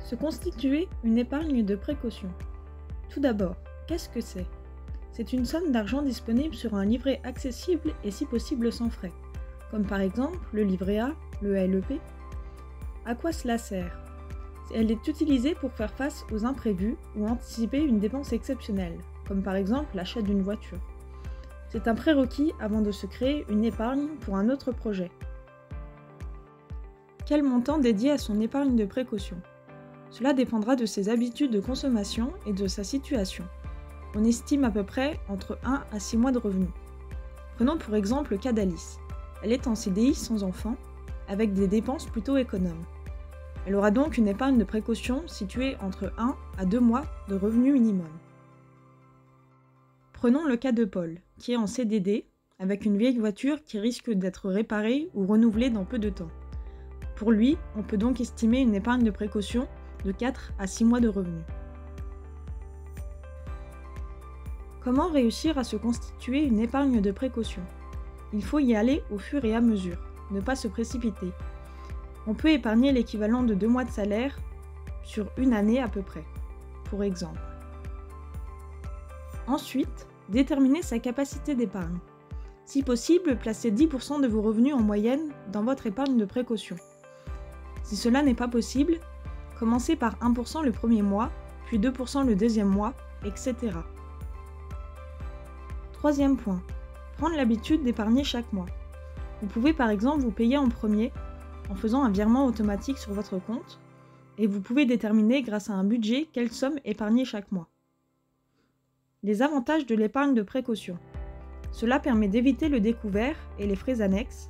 Se constituer une épargne de précaution. Tout d'abord, qu'est-ce que c'est ? C'est une somme d'argent disponible sur un livret accessible et si possible sans frais, comme par exemple le livret A, le LEP. À quoi cela sert ? Elle est utilisée pour faire face aux imprévus ou anticiper une dépense exceptionnelle, comme par exemple l'achat d'une voiture. C'est un prérequis avant de se créer une épargne pour un autre projet. Quel montant dédié à son épargne de précaution ? Cela dépendra de ses habitudes de consommation et de sa situation. On estime à peu près entre 1 à 6 mois de revenus. Prenons pour exemple le cas d'Alice. Elle est en CDI sans enfant, avec des dépenses plutôt économes. Elle aura donc une épargne de précaution située entre 1 à 2 mois de revenus minimum. Prenons le cas de Paul, qui est en CDD, avec une vieille voiture qui risque d'être réparée ou renouvelée dans peu de temps. Pour lui, on peut donc estimer une épargne de précaution de 4 à 6 mois de revenus. Comment réussir à se constituer une épargne de précaution ? Il faut y aller au fur et à mesure, ne pas se précipiter. On peut épargner l'équivalent de 2 mois de salaire sur une année à peu près, pour exemple. Ensuite, déterminer sa capacité d'épargne. Si possible, placez 10% de vos revenus en moyenne dans votre épargne de précaution. Si cela n'est pas possible, commencez par 1% le premier mois, puis 2% le deuxième mois, etc. Troisième point, prendre l'habitude d'épargner chaque mois. Vous pouvez par exemple vous payer en premier en faisant un virement automatique sur votre compte et vous pouvez déterminer grâce à un budget quelle somme épargner chaque mois. Les avantages de l'épargne de précaution. Cela permet d'éviter le découvert et les frais annexes,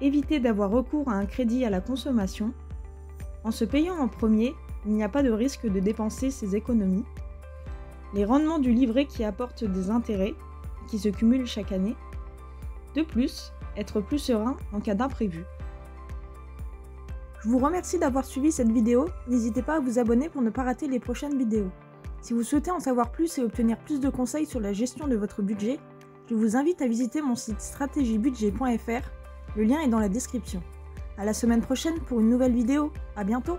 éviter d'avoir recours à un crédit à la consommation. En se payant en premier, il n'y a pas de risque de dépenser ses économies. Les rendements du livret qui apportent des intérêts, qui se cumulent chaque année. De plus, être plus serein en cas d'imprévu. Je vous remercie d'avoir suivi cette vidéo, n'hésitez pas à vous abonner pour ne pas rater les prochaines vidéos. Si vous souhaitez en savoir plus et obtenir plus de conseils sur la gestion de votre budget, je vous invite à visiter mon site stratégiebudget.fr, le lien est dans la description. À la semaine prochaine pour une nouvelle vidéo, à bientôt!